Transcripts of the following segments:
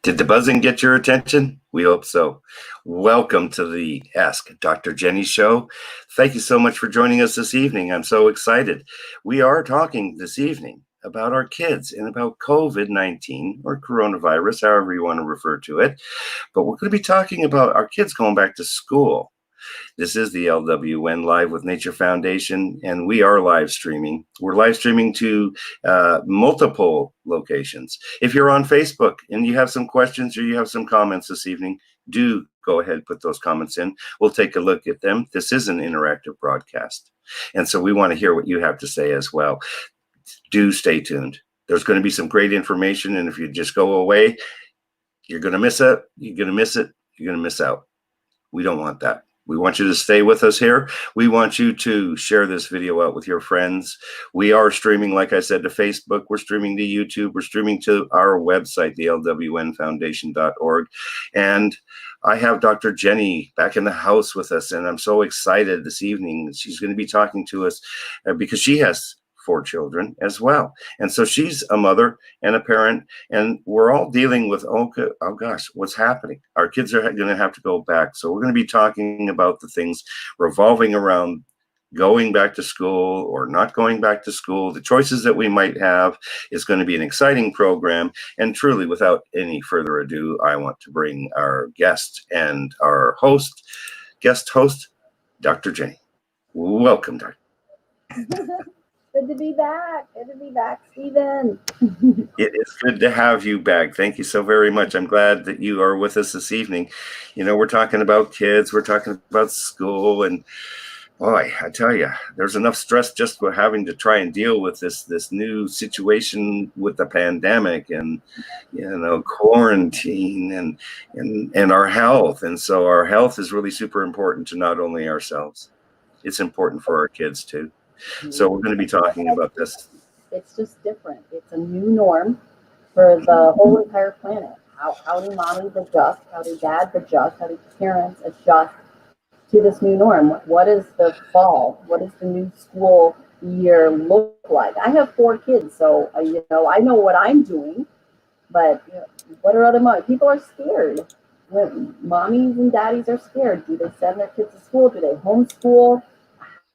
Did the buzzing get your attention? We hope so. Welcome to the Ask Dr. Jenny show. Thank you so much for joining us this evening. I'm so excited. We are talking this evening about our kids and about COVID-19 or coronavirus, however you want to refer to it. But we're going to be talking about our kids going back to school. This is the LWN Live with Nature Foundation, and we are live streaming. We're live streaming to multiple locations. If you're on Facebook and you have some questions or you have some comments this evening, do go ahead and put those comments in. We'll take a look at them. This is an interactive broadcast, and so we want to hear what you have to say as well. Do stay tuned. There's going to be some great information, and if you just go away, you're going to miss it. You're going to miss it. You're going to miss out. We don't want that. We want you to stay with us here. We want you to share this video out with your friends. We are streaming, like I said, to Facebook. We're streaming to YouTube. We're streaming to our website, the lwnfoundation.org. And I have Dr. Jenny back in the house with us, and I'm so excited this evening. She's going to be talking to us because she has 4 children as well. And so she's a mother and a parent, and we're all dealing with, oh gosh, what's happening? Our kids are going to have to go back. So we're going to be talking about the things revolving around going back to school or not going back to school, the choices that we might have. Is going to be an exciting program. And truly, without any further ado, I want to bring our guest and our guest host, Dr. Jenny. Welcome, Dr. Good to be back. Good to be back, Stephen. It is good to have you back. Thank you so very much. I'm glad that you are with us this evening. You know, we're talking about kids, we're talking about school, and boy, I tell you, there's enough stress just for having to try and deal with this new situation with the pandemic and, you know, quarantine and our health. And so our health is really super important to not only ourselves, it's important for our kids too. So we're going to be talking about this. It's just different. It's a new norm for the whole entire planet. How do mommies adjust? How do dads adjust? How do parents adjust to this new norm? What is the fall? What does the new school year look like? I have 4 kids, so you know, I know what I'm doing, but you know, what are other moms? People are scared. Mommies and daddies are scared. Do they send their kids to school? Do they homeschool?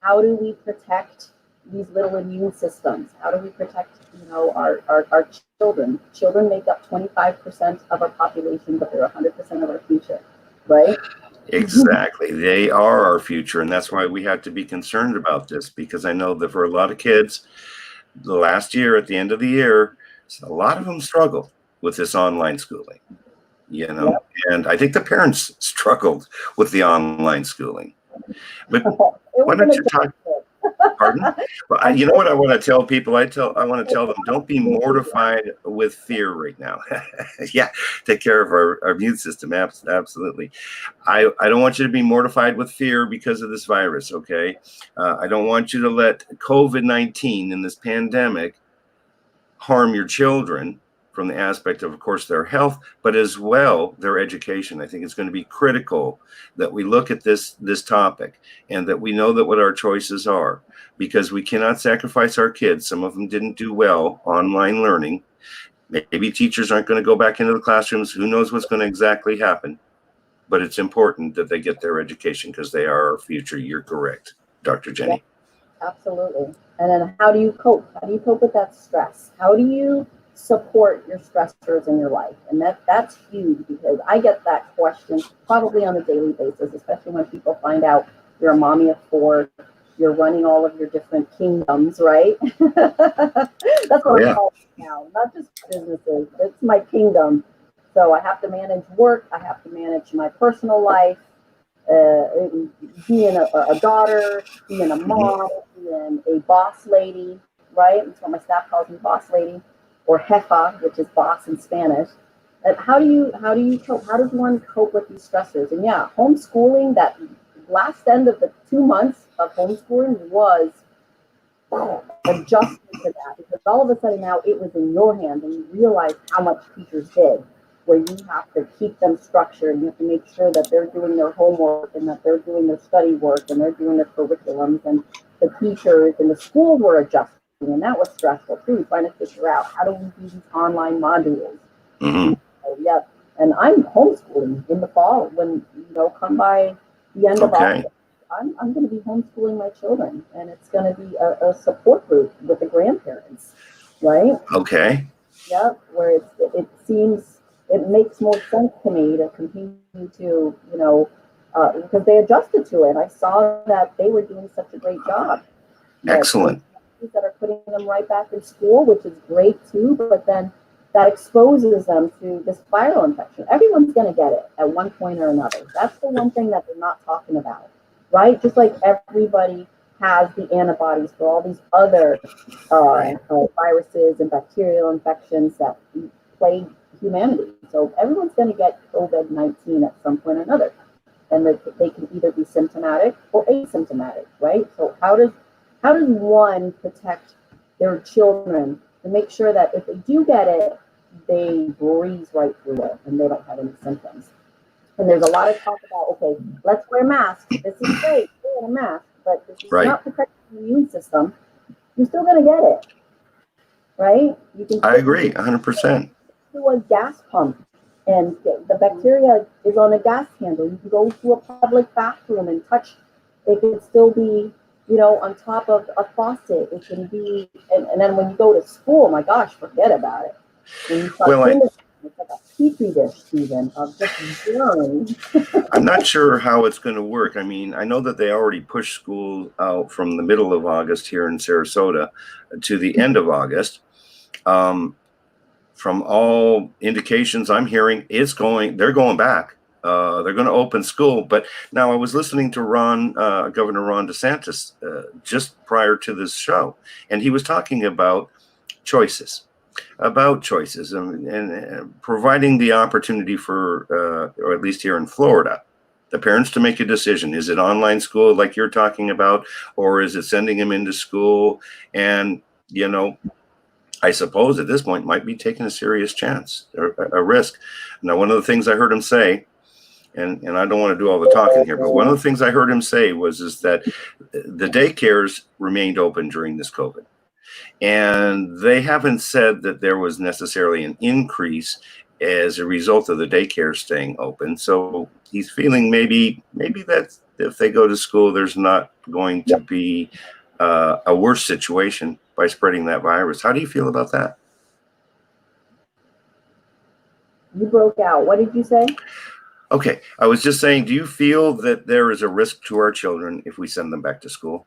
How do we protect these little immune systems? How do we protect, you know, our children? Children make up 25% of our population, but they're 100% of our future, right? Exactly. They are our future, and that's why we have to be concerned about this, because I know that for a lot of kids, the last year, at the end of the year, a lot of them struggled with this online schooling, Yep. and I think the parents struggled with the online schooling. But It why was don't an you talk? Pardon? Well, I'm you know sure what I want to tell people? I want to tell them, don't be mortified with fear right now. Yeah, take care of our immune system. Absolutely. I don't want you to be mortified with fear because of this virus, okay? I don't want you to let COVID-19 and this pandemic harm your children from the aspect of course, their health, but as well their education. I think it's going to be critical that we look at this topic and that we know that what our choices are, because we cannot sacrifice our kids. Some of them didn't do well online learning. Maybe teachers aren't going to go back into the classrooms. Who knows what's going to exactly happen? But it's important that they get their education because they are our future. You're correct, Dr. Yeah, Jenny. absolutely. And then how do you cope? How do you cope with that stress? How do you support your stressors in your life? And that's huge, because I get that question probably on a daily basis, especially when people find out you're a mommy of four, you're running all of your different kingdoms, right? That's what I'm calling it now. Not just businesses, it's my kingdom. So I have to manage work, I have to manage my personal life, being a daughter, being a mom, being a boss lady, right? That's what my staff calls me, boss lady, or jefa, which is boss in Spanish. And how do you cope? How does one cope with these stressors? And yeah, homeschooling, that last end of the 2 months of homeschooling was adjusting to that, because all of a sudden now it was in your hands, and you realize how much teachers did, where you have to keep them structured. You have to make sure that they're doing their homework and that they're doing their study work and they're doing their curriculums, and the teachers and the schools were adjusting, and that was stressful too, trying to figure out how do we do these online modules. Mm-hmm. Yeah, and I'm homeschooling in the fall. When come by the end of August, I'm going to be homeschooling my children, and it's going to be a support group with the grandparents, right? Okay. Yeah, where it makes more sense to me to continue to, because they adjusted to it. I saw that they were doing such a great job. Excellent. That are putting them right back in school, which is great too, but then that exposes them to this viral infection. Everyone's going to get it at one point or another. That's the one thing that they're not talking about, right? Just like everybody has the antibodies for all these other viruses and bacterial infections that plague humanity. So everyone's going to get COVID-19 at some point or another. And they can either be symptomatic or asymptomatic, right? So how does one protect their children to make sure that if they do get it, they breeze right through it and they don't have any symptoms? And there's a lot of talk about, okay, let's wear masks. This is great, wearing a mask, but this is not protecting the immune system. You're still going to get it, right? I agree, 100%. To a gas pump, and the bacteria is on a gas handle. You can go to a public bathroom and touch. It can still be, on top of a faucet. It can be, and then when you go to school, my gosh, forget about it. When you start it's like a petri dish, Stephen, of just germs. I'm not sure how it's going to work. I mean, I know that they already pushed school out from the middle of August here in Sarasota to the end of August. From all indications I'm hearing, they're going back. They're going to open school. But now I was listening to Governor Ron DeSantis just prior to this show, and he was talking about choices. And providing the opportunity for, or at least here in Florida, the parents to make a decision. Is it online school like you're talking about, or is it sending them into school? And, I suppose at this point might be taking a serious chance, a risk. Now, one of the things I heard him say, and I don't want to do all the talking here, but one of the things I heard him say is that the daycares remained open during this COVID. And they haven't said that there was necessarily an increase as a result of the daycare staying open. So he's feeling maybe that if they go to school, there's not going to be a worse situation by spreading that virus. How do you feel about that? You broke out. What did you say? Okay. I was just saying, do you feel that there is a risk to our children if we send them back to school?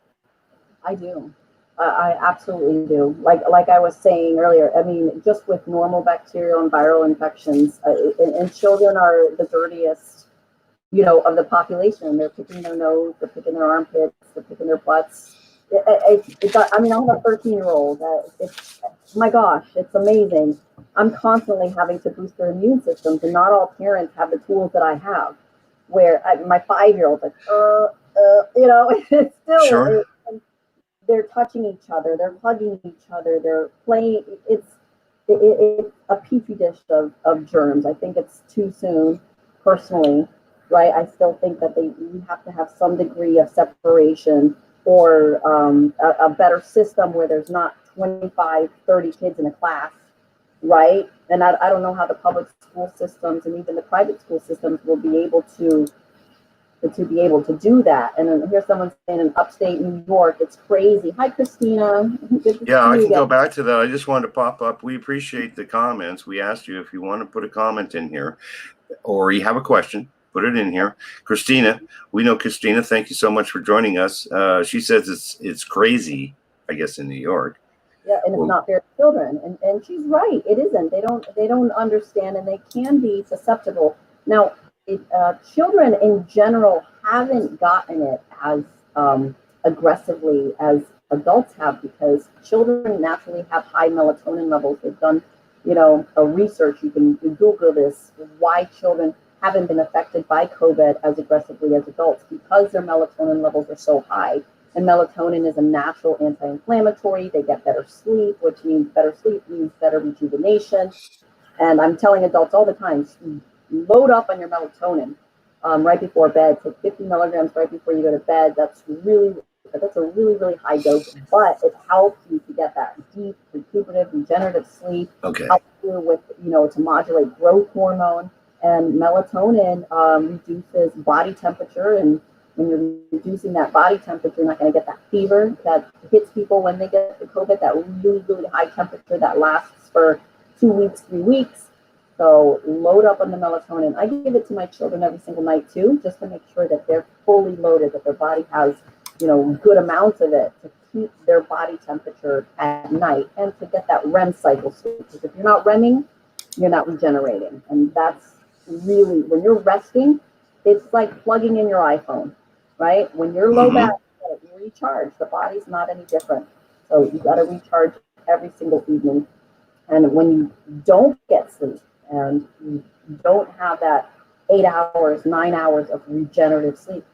I do. I absolutely do. Like I was saying earlier, I mean, just with normal bacterial and viral infections, and children are the dirtiest, of the population. They're picking their nose, they're picking their armpits, they're picking their butts. I mean, I have a 13-year-old. It's, my gosh, it's amazing. I'm constantly having to boost their immune systems, and not all parents have the tools that I have. Where my 5-year-old's like, it's still. Sure. They're touching each other, they're hugging each other, they're playing. It's a petri dish of germs. I think it's too soon, personally, right? I still think that we have to have some degree of separation, or a better system where there's not 25, 30 kids in a class, right? And I don't know how the public school systems and even the private school systems will be able to do that. And then here's someone saying in upstate New York, it's crazy. Hi, Christina. Good to Yeah, see I you can go again. back to that. I just wanted to pop up. We appreciate the comments. We asked you if you want to put a comment in here or you have a question, put it in here. Christina, we know Christina. Thank you so much for joining us. She says it's crazy, I guess, in New York. Yeah, and it's not fair to children. And she's right. It isn't. They don't understand, and they can be susceptible. Now, children in general haven't gotten it as aggressively as adults have, because children naturally have high melatonin levels. They've done, a research. You can Google this, why children haven't been affected by COVID as aggressively as adults, because their melatonin levels are so high. And melatonin is a natural anti-inflammatory. They get better sleep, which means better sleep means better rejuvenation. And I'm telling adults all the time, load up on your melatonin right before bed. Take 50 milligrams right before you go to bed. That's a really, really high dose, but it helps you to get that deep, recuperative, regenerative sleep. Okay. Helps you with, to modulate growth hormone. And melatonin reduces body temperature, and when you're reducing that body temperature, you're not going to get that fever that hits people when they get the COVID, that really, really high temperature that lasts for 2 weeks, 3 weeks. So load up on the melatonin. I give it to my children every single night too, just to make sure that they're fully loaded, that their body has, good amounts of it to keep their body temperature at night and to get that REM cycle sleep. Because if you're not REMing, you're not regenerating. And that's really, when you're resting, it's like plugging in your iPhone, right? When you're low battery, you recharge. The body's not any different. So you got to recharge every single evening. And when you don't get sleep and you don't have that 8 hours, 9 hours of regenerative sleep,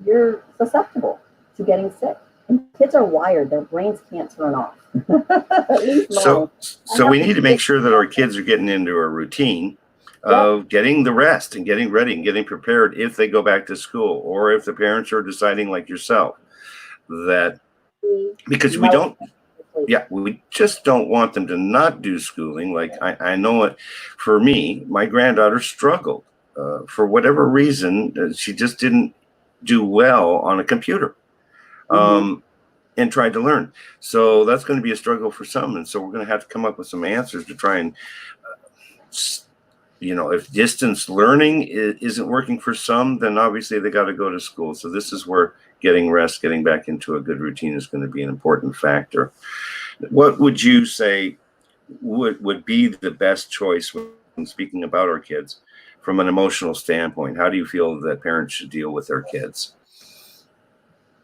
you're susceptible to getting sick. And kids are wired; their brains can't turn off. At least mine. So we need to make sure that our kids are getting into a routine of getting the rest and getting ready and getting prepared if they go back to school, or if the parents are deciding like yourself that, because we just don't want them to not do schooling. Like I know it for me, my granddaughter struggled for whatever reason. She just didn't do well on a computer. And tried to learn. So that's going to be a struggle for some. And so we're going to have to come up with some answers to try and, if distance learning isn't working for some, then obviously they got to go to school. So this is where getting rest, getting back into a good routine is going to be an important factor. What would you say would be the best choice when speaking about our kids from an emotional standpoint? How do you feel that parents should deal with their kids?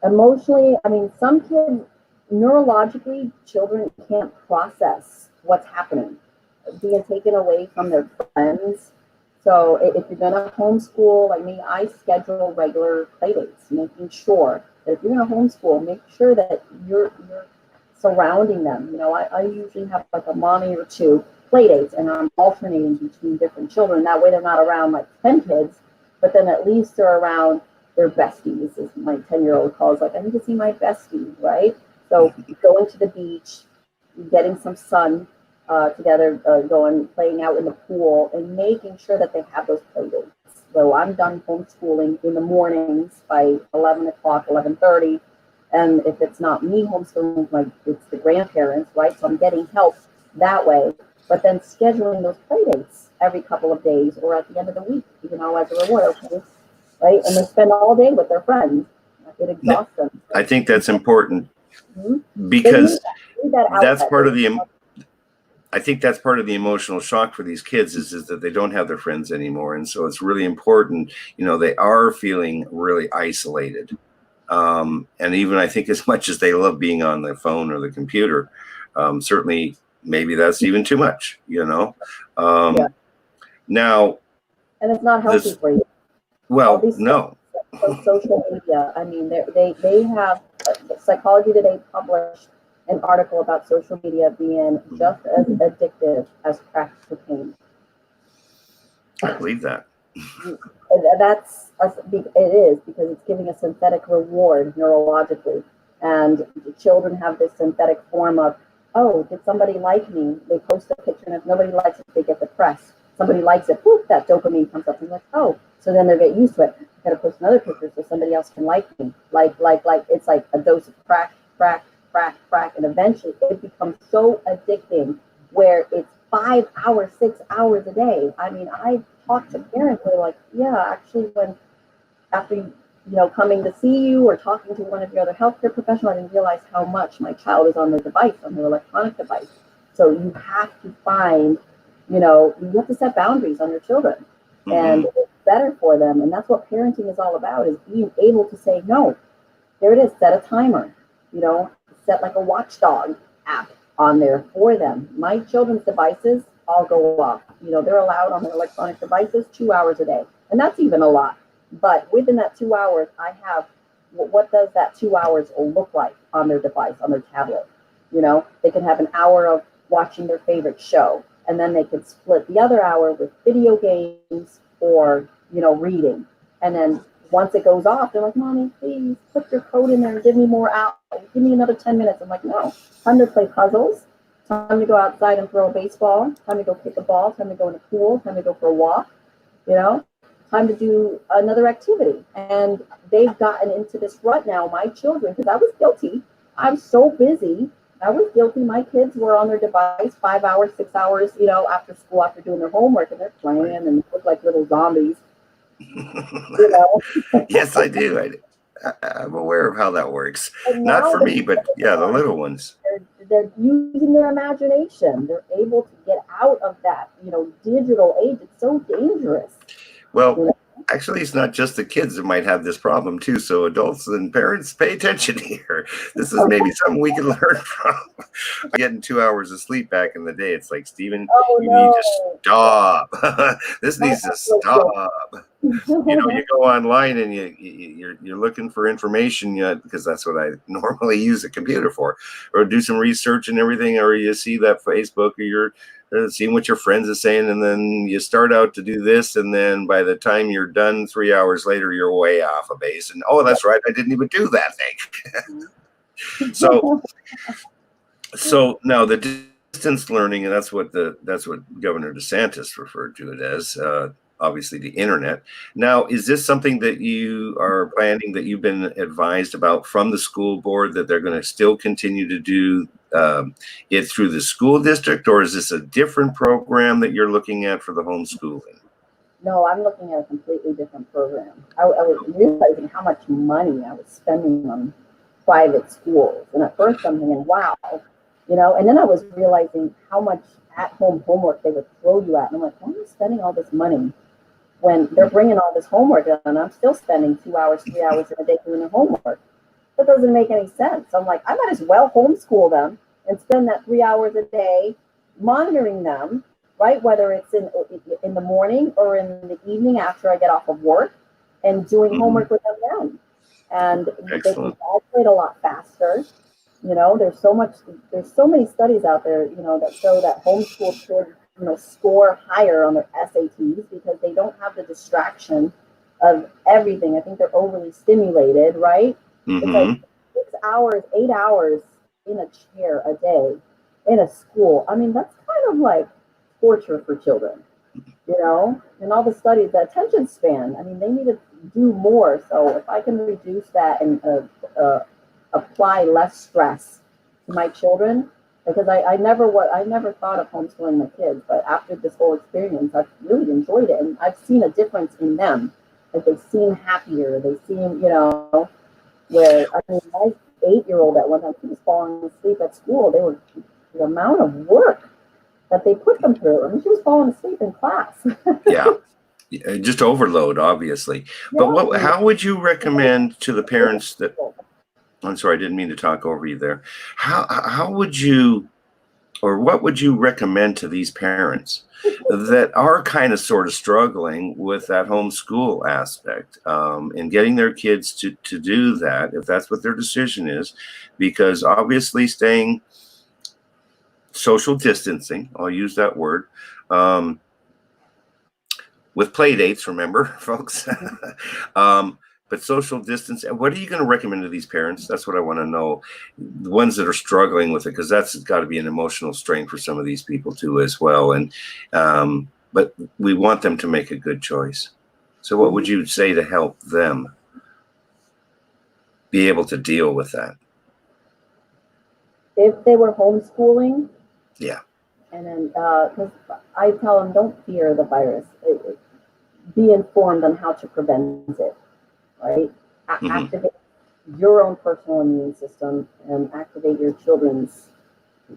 Emotionally, I mean, some kids, neurologically, children can't process what's happening, being taken away from their friends. So if you're going to homeschool, like me, I schedule regular play dates, making sure that if you're going to homeschool, make sure that you're surrounding them. I usually have like a mommy or two play dates, and I'm alternating between different children. That way they're not around like 10 kids, but then at least they're around their besties, as my 10-year-old calls, like, I need to see my bestie, right? So going to the beach, getting some sun together, playing out in the pool, and making sure that they have those play dates. So I'm done homeschooling in the mornings by 11 o'clock, 11:30. And if it's not me homeschooling, it's the grandparents, right? So I'm getting help that way. But then scheduling those play dates every couple of days or at the end of the week, as a reward, okay? Right? And they spend all day with their friends. It exhausts them. I think that's important. because They need that that's outlet. part of the I think that's part of the emotional shock for these kids is that they don't have their friends anymore. And so it's really important, they are feeling really isolated. And even I think as much as they love being on the phone or the computer, certainly maybe that's even too much, Now, and it's not healthy for you. Well, no. Social media. I mean, they have Psychology Today published an article about social media being just as addictive as crack cocaine. I believe that. It is because it's giving a synthetic reward neurologically, and children have this synthetic form of, oh, did somebody like me? They post a picture, and if nobody likes it, they get depressed. Somebody likes it, poof, that dopamine comes up, and like, oh, so then they get used to it. I gotta post another picture so somebody else can like me. Like, it's like a dose of crack, and eventually it becomes so addicting where it's 5 hours, 6 hours a day. I mean, I talk to parents who are like, yeah, actually, after coming to see you or talking to one of your other healthcare professionals, I didn't realize how much my child is on their device, on their electronic device. So you have to find, you have to set boundaries on your children, and it's better for them. And that's what parenting is all about, is being able to say, no, there it is, set a timer, set like a watchdog app on there for them. My children's devices all go off. They're allowed on their electronic devices 2 hours a day. And that's even a lot. But within that 2 hours, I have, what does that 2 hours look like on their device, on their tablet? They can have an hour of watching their favorite show, and then they could split the other hour with video games or, reading. And then once it goes off, they're like, Mommy, please put your code in there and give me more out. Give me another 10 minutes. I'm like, no, time to play puzzles, time to go outside and throw a baseball, time to go kick a ball, time to go in a pool, time to go for a walk, time to do another activity. And they've gotten into this rut now, my children, because I was guilty. I'm so busy. I was guilty. My kids were on their device 5 hours, 6 hours, after school, after doing their homework, and they're playing and look like little zombies. Yes, I do. I'm aware of how that works. Not for me, but yeah, the little ones. They're using their imagination. They're able to get out of that, digital age. It's so dangerous. Well, actually, it's not just the kids that might have this problem too. So adults and parents, pay attention here. This is maybe something we can learn from. Getting 2 hours of sleep back in the day. It's like, Stephen, need to stop. This needs to stop. You go online and you're looking for information, because that's what I normally use a computer for, or do some research and everything, or you see that Facebook, or you're seeing what your friends are saying, and then you start out to do this, and then by the time you're done 3 hours later, you're way off a base, and oh, that's right, I didn't even do that thing. So now the distance learning, and that's what Governor DeSantis referred to it as, obviously the internet. Now, is this something that you are planning, that you've been advised about from the school board, that they're going to still continue to do it through the school district, or is this a different program that you're looking at for the homeschooling? No, I'm looking at a completely different program. I was realizing how much money I was spending on private schools. And at first I'm thinking, wow, and then I was realizing how much at-home homework they would throw you at. And I'm like, why am I spending all this money when they're bringing all this homework done, and I'm still spending 2 hours, 3 hours in a day doing their homework? That doesn't make any sense. I'm like, I might as well homeschool them and spend that 3 hours a day monitoring them, right? Whether it's in the morning or in the evening after I get off of work, and doing homework with them then. And they can graduate a lot faster. There's so many studies out there, that show that homeschool kids, score higher on their SATs because they don't have the distraction of everything. I think they're overly stimulated, right? It's like 6 hours, 8 hours in a chair a day in a school. I mean, that's kind of like torture for children, and all the studies, the attention span, I mean, they need to do more. So if I can reduce that and apply less stress to my children, because I never thought of homeschooling my kids, but after this whole experience, I've really enjoyed it, and I've seen a difference in them. Like, they seem happier, they seem, where, I mean, 8-year-old at one time, she was falling asleep at school. The amount of work that they put them through. I mean, she was falling asleep in class. Yeah. Just overload, obviously. But how would you recommend to the parents that, I'm sorry, I didn't mean to talk over you there. How would you, or what would you recommend to these parents that are kind of sort of struggling with that homeschool aspect, and getting their kids to do that, if that's what their decision is, because obviously staying social distancing, I'll use that word, with play dates, remember, folks. But social distance, what are you going to recommend to these parents? That's what I want to know. The ones that are struggling with it, because that's got to be an emotional strain for some of these people too, as well. And but we want them to make a good choice. So what would you say to help them be able to deal with that? If they were homeschooling, yeah, and then because I tell them, don't fear the virus. Be informed on how to prevent it. Right? Activate your own personal immune system and activate your children's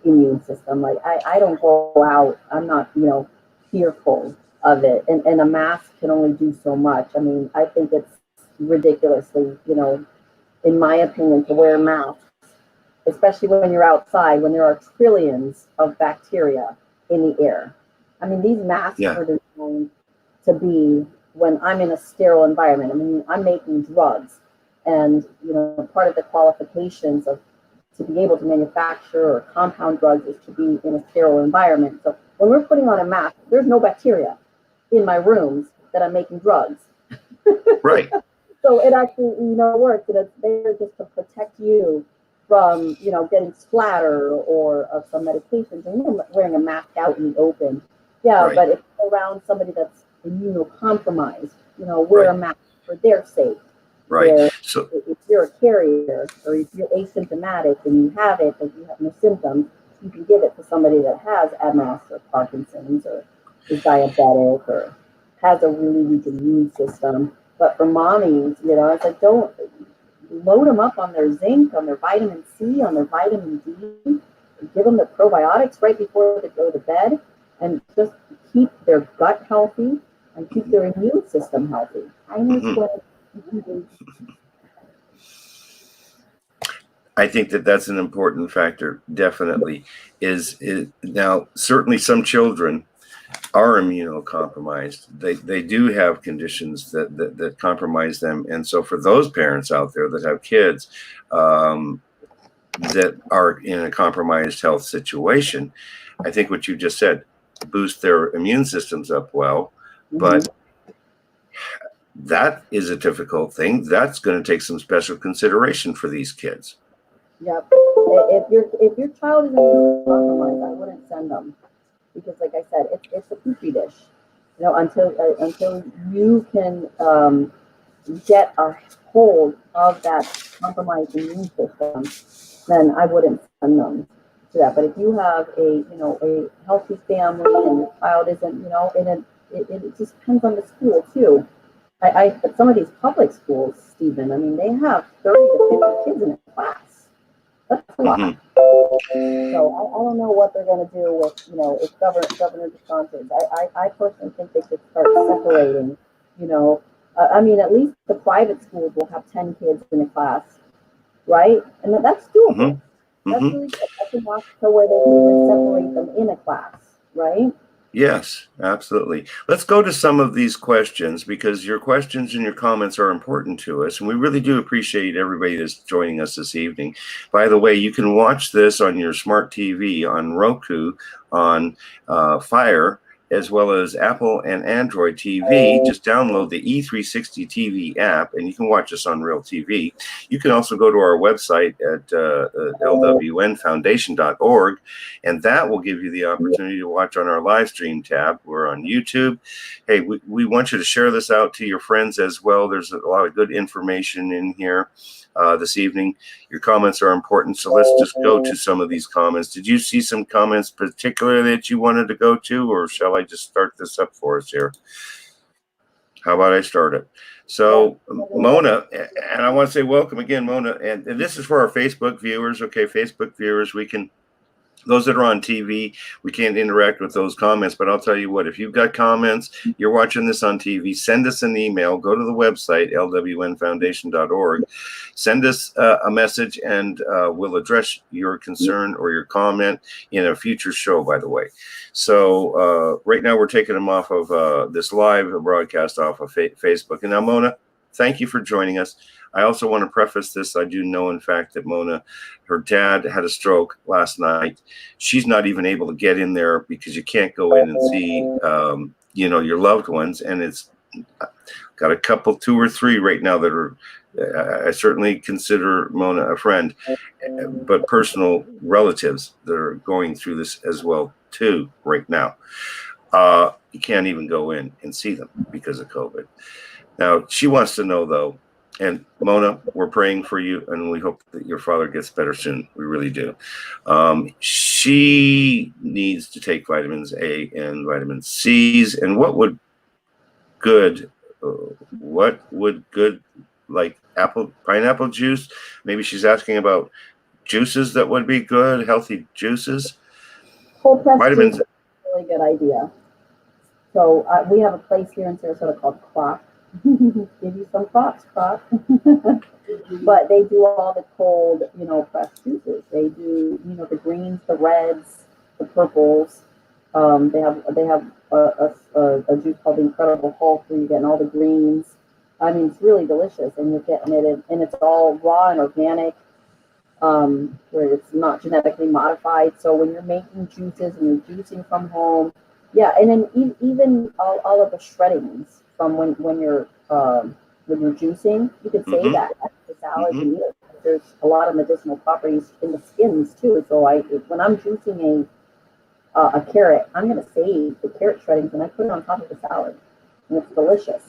immune system. Like I don't go out. I'm not, fearful of it. And a mask can only do so much. I mean, I think it's ridiculously, in my opinion, to wear masks, especially when you're outside, when there are trillions of bacteria in the air. I mean, these masks are designed to be when I'm in a sterile environment. I mean, I'm making drugs, and part of the qualifications to be able to manufacture or compound drugs is to be in a sterile environment. So when we're putting on a mask, there's no bacteria in my rooms that I'm making drugs. Right. So it actually, works. It's there just to protect you from, getting splatter or of some medications. And wearing a mask out in the open. Yeah, right. But if you're around somebody that's immunocompromised, wear a mask for their sake. Right. So if you're a carrier or if you're asymptomatic and you have it, but you have no symptoms, you can give it to somebody that has MS or Parkinson's or is diabetic or has a really weak immune system. But for mommies, it's like, don't load them up on their zinc, on their vitamin C, on their vitamin D. Give them the probiotics right before they go to bed, and just keep their gut healthy and keep their immune system healthy. I think that's an important factor. Definitely is now. Certainly, some children are immunocompromised. They do have conditions that compromise them, and so for those parents out there that have kids that are in a compromised health situation, I think what you just said, boost their immune systems up well, but that is a difficult thing. That's going to take some special consideration for these kids. Yep. If your child is immunocompromised, I wouldn't send them, because, like I said, it's a petri dish. Until you can get a hold of that compromised immune system, then I wouldn't send them to that. But if you have a healthy family and your child isn't, it just depends on the school too. Some of these public schools, Stephen, I mean, they have 30 to 50 kids in a class. That's a lot. So I don't know what they're going to do with, if Governor DeSantis. I personally think they should start separating, I mean, at least the private schools will have 10 kids in a class, right? And that's doable. That's really good. That's enough to where they can even separate them in a class, right? Yes, absolutely. Let's go to some of these questions, because your questions and your comments are important to us, and we really do appreciate everybody that's joining us this evening. By the way, you can watch this on your smart TV, on Roku, on Fire, as well as Apple and Android TV. Just download the E360 TV app, and you can watch us on Real TV. You can also go to our website at lwnfoundation.org, and that will give you the opportunity to watch on our live stream tab. We're on YouTube. Hey, we want you to share this out to your friends as well. There's a lot of good information in here this evening. Your comments are important, so let's just go to some of these comments. Did you see some comments particularly that you wanted to go to, or shall I just start this up for us here? How about I start it? So, Mona, and I want to say welcome again, Mona. And this is for our Facebook viewers. Okay, Facebook viewers, those that are on TV, we can't interact with those comments, but I'll tell you what, if you've got comments, you're watching this on TV, send us an email, go to the website, lwnfoundation.org, send us a message, and we'll address your concern or your comment in a future show, by the way. So right now we're taking them off of this live broadcast off of Facebook. And now, Mona, thank you for joining us. I also want to preface this. I do know, in fact, that Mona, her dad had a stroke last night. She's not even able to get in there because you can't go in and see, your loved ones. And it's got a couple, 2 or 3 right now that are, I certainly consider Mona a friend, but personal relatives that are going through this as well, too, right now. You can't even go in and see them because of COVID. Now, she wants to know, though, and Mona, we're praying for you, and we hope that your father gets better soon. We really do. She needs to take vitamins A and vitamin C's. And what would good, like pineapple juice? Maybe she's asking about juices that would be good, healthy juices. Cold pressed Vitamins. juice is a really good idea. So we have a place here in Sarasota called Croc. Give you some props, Croc. But they do all the cold, pressed juices. They do, the greens, the reds, the purples. They have a juice called the Incredible Hulk where you're getting all the greens. I mean, it's really delicious, and you're getting it, and it's all raw and organic, where it's not genetically modified. So when you're making juices and you're juicing from home, yeah, and then even all of the shreddings from when you're juicing, you could say that the salad and eat it. There's a lot of medicinal properties in the skins too. So when I'm juicing a carrot, I'm going to save the carrot shreddings and I put it on top of the salad, and it's delicious.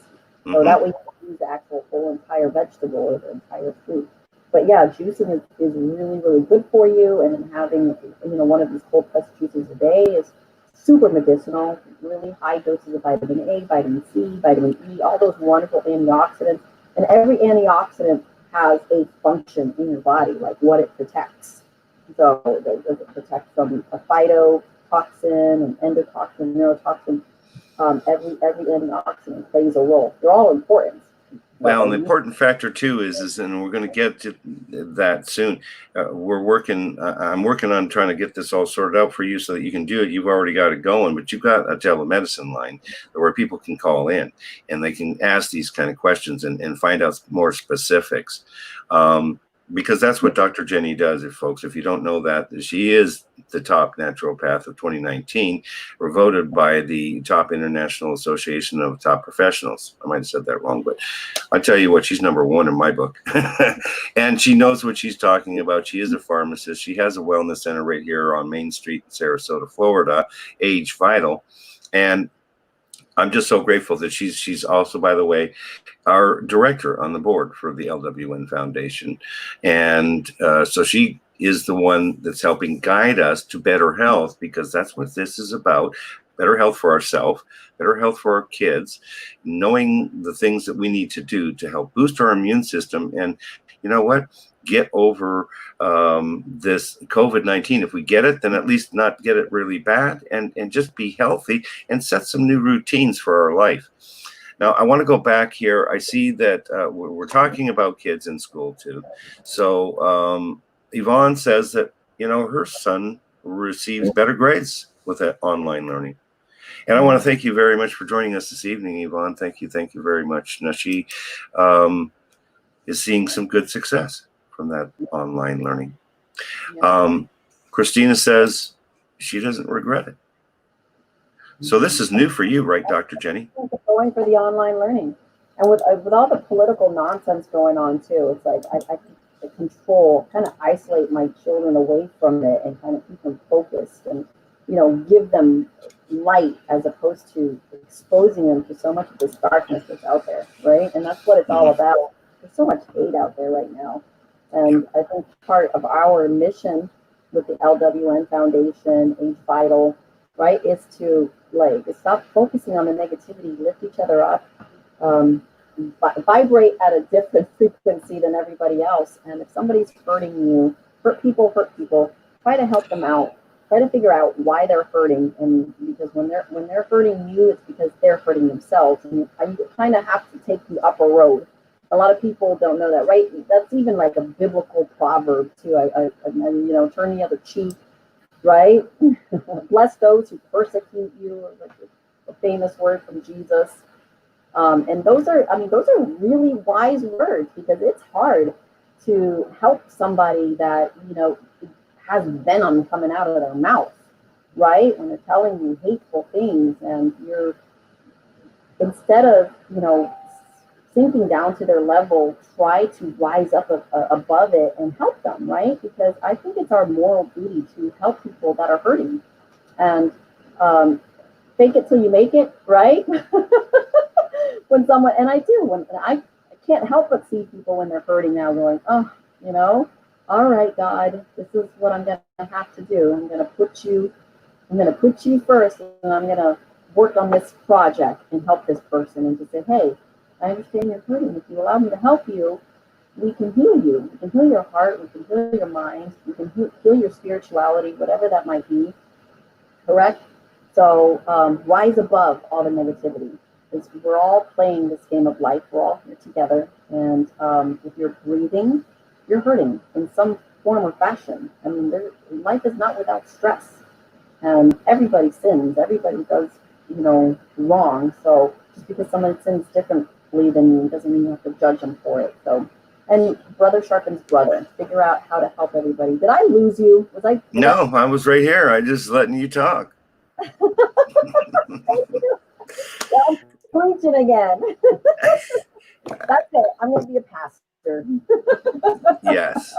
So that way you can use the actual whole entire vegetable or the entire fruit. But yeah, juicing is really, really good for you, and then having one of these cold pressed juices a day is super medicinal, really high doses of vitamin A, vitamin C, vitamin E, all those wonderful antioxidants. And every antioxidant has a function in your body, like what it protects. So does it protect from a phytotoxin, an endotoxin, neurotoxin? Every antioxidant plays a role. They're all important. Well, an important factor too is, and we're going to get to that soon. I'm working on trying to get this all sorted out for you so that you can do it. You've already got it going, but you've got a telemedicine line where people can call in and they can ask these kind of questions and find out more specifics. Because that's what Dr. Jenny does, if you don't know that, she is the top naturopath of 2019, or voted by the top International Association of Top Professionals. I might have said that wrong, but I tell you what, she's #1 in my book. And she knows what she's talking about. She is a pharmacist. She has a wellness center right here on Main Street in Sarasota, Florida, AgeVital. And I'm just so grateful that she's also, by the way, our director on the board for the LWN Foundation. And so she is the one that's helping guide us to better health, because that's what this is about. Better health for ourselves, better health for our kids, knowing the things that we need to do to help boost our immune system. And you know what? Get over this COVID-19. If we get it, then at least not get it really bad, and just be healthy and set some new routines for our life. Now, I want to go back here. I see that we're talking about kids in school too. So Yvonne says that, her son receives better grades with that online learning. And I want to thank you very much for joining us this evening, Yvonne. Thank you very much. Now, she is seeing some good success from that online learning. Christina says she doesn't regret it. So this is new for you, right, Dr. Jenny? Going for the online learning. And with all the political nonsense going on too, it's like I kind of isolate my children away from it and kind of keep them focused and, give them light as opposed to exposing them to so much of this darkness that's out there, right? And that's what it's all about. There's so much hate out there right now. And I think part of our mission with the LWN Foundation, AgeVital, right, is to stop focusing on the negativity, lift each other up, vibrate at a different frequency than everybody else. And if somebody's hurting you, hurt people, try to help them out. Try to figure out why they're hurting, and because when they're hurting you, it's because they're hurting themselves, and you kind of have to take the upper road. A lot of people don't know that, right? That's even like a biblical proverb too. Turn the other cheek, right? Bless those who persecute you, like a famous word from Jesus. And those are really wise words, because it's hard to help somebody that, has venom coming out of their mouth, right? When they're telling you hateful things, and you're, instead of, sinking down to their level, try to rise up above it and help them, right? Because I think it's our moral duty to help people that are hurting. And fake it till you make it, right? When someone, and I do, when I can't help but see people when they're hurting now going, oh, all right, God, this is what I'm going to have to do. I'm going to put you first, and I'm going to work on this project and help this person, and to say, hey, I understand you're hurting. If you allow me to help you, we can heal you. We can heal your heart. We can heal your mind. We can heal your spirituality, whatever that might be. Correct? So rise above all the negativity. We're all playing this game of life. We're all here together. And if you're breathing, you're hurting in some form or fashion. I mean, life is not without stress. And everybody sins. Everybody does, wrong. So just because somebody sins differently than you doesn't mean you have to judge them for it. So, and brother sharpens brother. Figure out how to help everybody. Did I lose you? No, I was right here. I just letting you talk. Thank you. Well, preaching again. That's it. I'm going to be a pastor. Yes.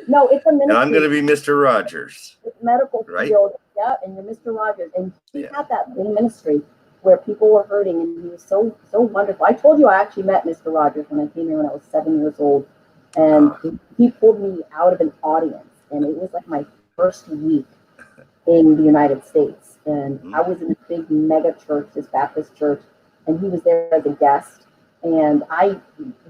No, it's a ministry. And I'm going to be Mr. Rogers. It's medical right? field. Yeah, and you're Mr. Rogers. And he had that in ministry where people were hurting, and he was so wonderful. I told you I actually met Mr. Rogers when I came here when I was 7 years old. And he pulled me out of an audience. And it was like my first week in the United States. And I was in a big mega church, this Baptist church, and he was there as a guest. And I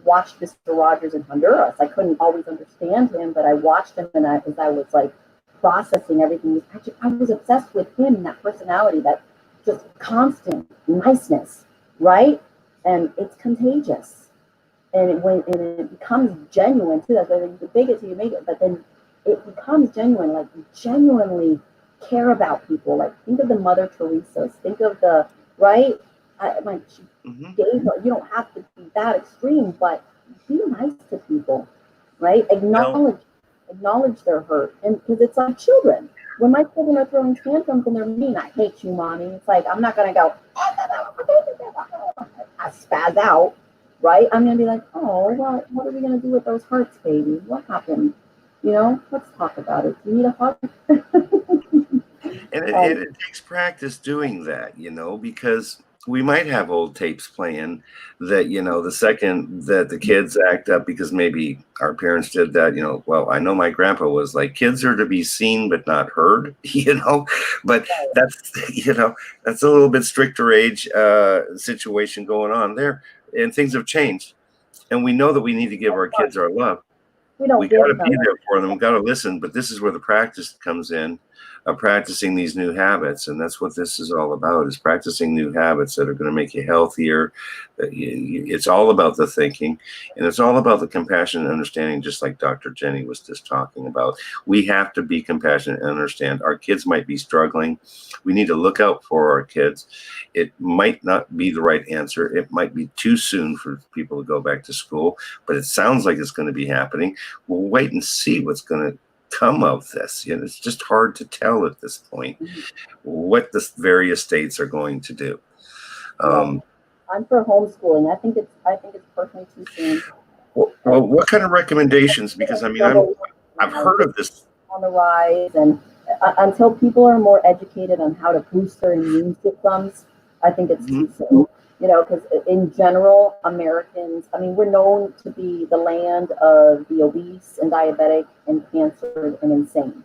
watched Mr. Rogers in Honduras. I couldn't always understand him, but I watched him, and as I was like processing everything, I was obsessed with him, that personality, that just constant niceness, right? And it's contagious. And it becomes genuine too. That's why you fake it till you make it, but then it becomes genuine, like you genuinely care about people. Like, think of the Mother Teresa's, think of the, right? She gave her, you don't have to be that extreme, but be nice to people, right? Acknowledge their hurt. And because it's like children. When my children are throwing tantrums and they're mean, I hate you, mommy. It's like, I'm not going to go, I spaz out, right? I'm going to be like, oh, well, what are we going to do with those hearts, baby? What happened? Let's talk about it. Do you need a hug? And it takes practice doing that, because we might have old tapes playing that, the second that the kids act up because maybe our parents did that, well, I know my grandpa was like, kids are to be seen but not heard, but that's, that's a little bit stricter age situation going on there, and things have changed. And we know that we need to give our kids our love. We got to be there for them. We got to listen, but this is where the practice comes in. Practicing these new habits, and that's what this is all about, is practicing new habits that are going to make you healthier. It's all about the thinking, and it's all about the compassion and understanding, just like Dr. Jenny was just talking about. We have to be compassionate and understand our kids might be struggling. We need to look out for our kids. It might not be the right answer. It might be too soon for people to go back to school, but it sounds like it's going to be happening. We'll wait and see what's going to come of this. It's just hard to tell at this point what the various states are going to do. I'm for homeschooling. I think it's personally too soon. Well, what kind of recommendations? Because I've heard of this on the rise, and until people are more educated on how to boost their immune systems, I think it's too soon. Because in general, Americans, we're known to be the land of the obese and diabetic and cancer and insane.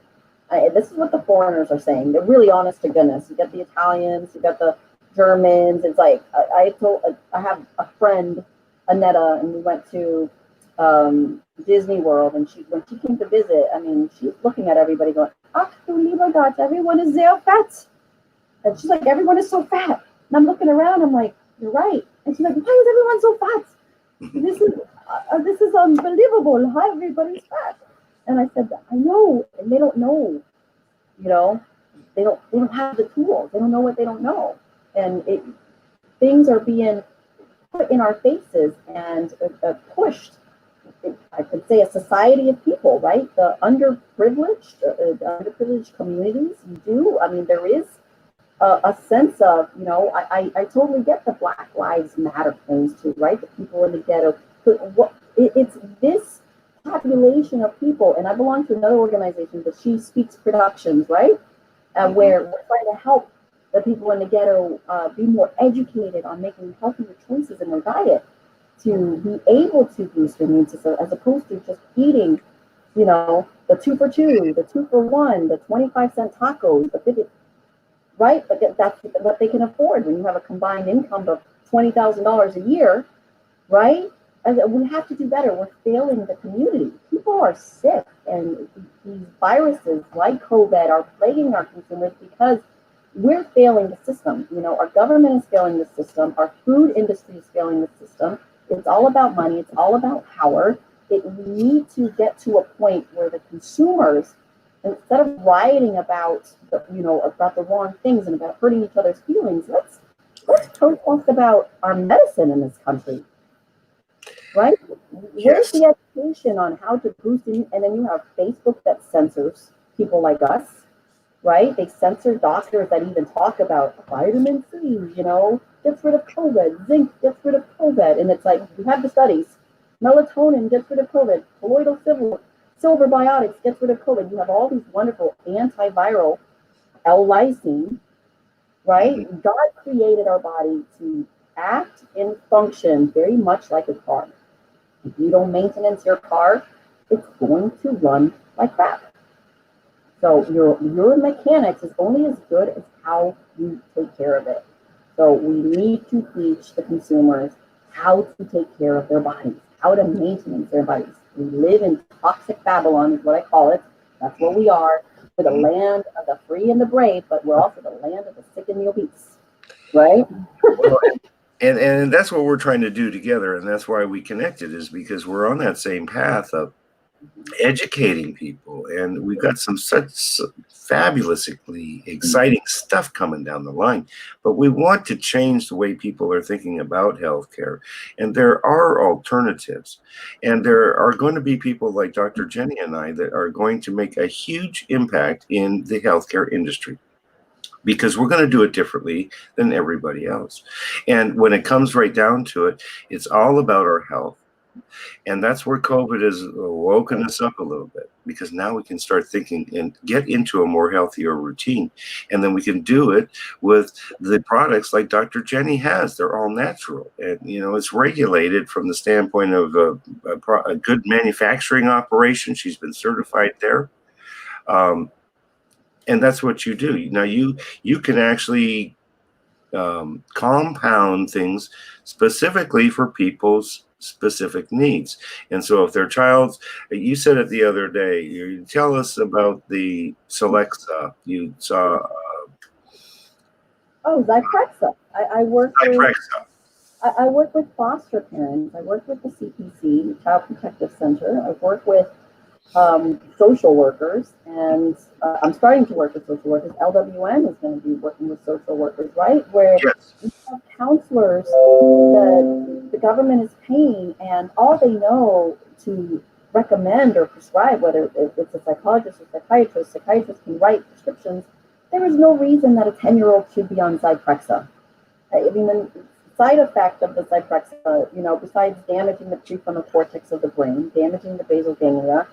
This is what the foreigners are saying. They're really honest to goodness. You got the Italians, you got the Germans. It's like I have a friend, Annetta, and we went to Disney World, and when she came to visit, I mean, she's looking at everybody going, "Ach du lieber Gott, everyone is sehr fat," and she's like, "Everyone is so fat." And I'm looking around, I'm like, "You're right," and she's like, "Why is everyone so fat? This is unbelievable. How everybody's fat." And I said, "I know," and they don't know, you know, they don't have the tools. They don't know what they don't know, and things are being put in our faces and pushed. I could say a society of people, right? The underprivileged communities. You do. I mean, there is a sense of, I totally get the Black Lives Matter things too, right? The people in the ghetto. It's this population of people, and I belong to another organization, the She Speaks Productions, right? Where we're trying to help the people in the ghetto be more educated on making healthier choices in their diet to be able to boost their immune system, as opposed to just eating, the 2 for 2, the 2 for 1, the 25-cent tacos, the 50, right? But that's what they can afford when you have a combined income of $20,000 a year, right? And we have to do better. We're failing the community. People are sick, and these viruses like COVID are plaguing our consumers because we're failing the system. Our government is failing the system. Our food industry is failing the system. It's all about money. It's all about power. We need to get to a point where the consumers, instead of rioting about the wrong things and about hurting each other's feelings, let's protest about our medicine in this country, right? Where's the education on how to boost it? And then you have Facebook that censors people like us, right? They censor doctors that even talk about vitamin C, gets rid of COVID, zinc gets rid of COVID. And it's like, we have the studies. Melatonin gets rid of COVID. Colloidal silver biotics gets rid of COVID. You have all these wonderful antiviral L-lysine, right? Mm-hmm. God created our body to act and function very much like a car. If you don't maintenance your car, it's going to run like crap. So your mechanics is only as good as how you take care of it. So we need to teach the consumers how to take care of their bodies, how to maintenance their bodies. We live in toxic Babylon, is what I call it. That's what we are. We're the land of the free and the brave, but we're also the land of the sick and the obese, right? Well, and that's what we're trying to do together, and that's why we connected, is because we're on that same path of educating people, and we've got such fabulously exciting stuff coming down the line. But we want to change the way people are thinking about healthcare, and there are alternatives, and there are going to be people like Dr. Jenny and I that are going to make a huge impact in the healthcare industry, because we're going to do it differently than everybody else. And when it comes right down to it, it's all about our health. And that's where COVID has woken us up a little bit, because now we can start thinking and get into a more healthier routine. And then we can do it with the products like Dr. Jenny has. They're all natural. And, it's regulated from the standpoint of a good manufacturing operation. She's been certified there. And that's what you do. Now, you can actually compound things specifically for people's specific needs. And so if their child's, you said it the other day, you tell us about the Celexa. You saw Zyprexa. I work Zyprexa. I work with foster parents. I work with the CPC, Child Protective Center. I work with social workers, and I'm starting to work with social workers. LWN is going to be working with social workers, right? Where yes. you have counselors that the government is paying, and all they know to recommend or prescribe, whether it's a psychologist or psychiatrist can write prescriptions. There is no reason that a 10-year-old should be on Zyprexa. I mean, the side effect of the Zyprexa, besides damaging the prefrontal cortex of the brain, damaging the basal ganglia,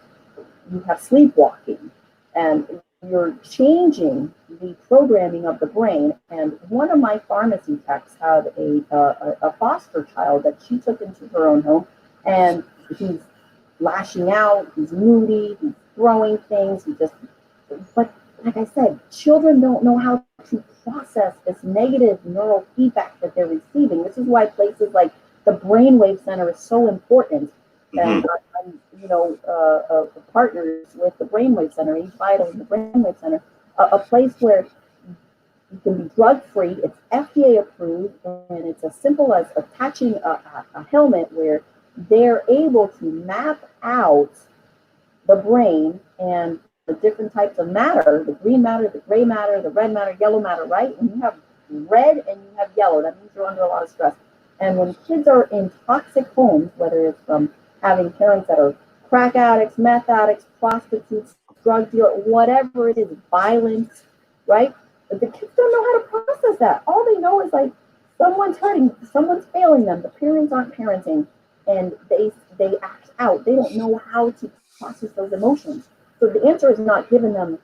you have sleepwalking, and you're changing the programming of the brain. And one of my pharmacy techs had a foster child that she took into her own home, and he's lashing out, he's moody, he's throwing things, but like I said, children don't know how to process this negative neural feedback that they're receiving. This is why places like the Brainwave Center is so important. Hmm. And I'm, partners with the Brainwave Center, AgeVital and the Brainwave Center, a place where you can be drug free. It's FDA approved, and it's as simple as attaching a helmet where they're able to map out the brain and the different types of matter, the green matter, the gray matter, the red matter, yellow matter, right? And you have red and you have yellow. That means you're under a lot of stress. And when kids are in toxic homes, whether it's from having parents that are crack addicts, meth addicts, prostitutes, drug dealers, whatever it is, violence, right? But the kids don't know how to process that. All they know is like someone's hurting, someone's failing them, the parents aren't parenting, and they act out. They don't know how to process those emotions. So the answer is not giving them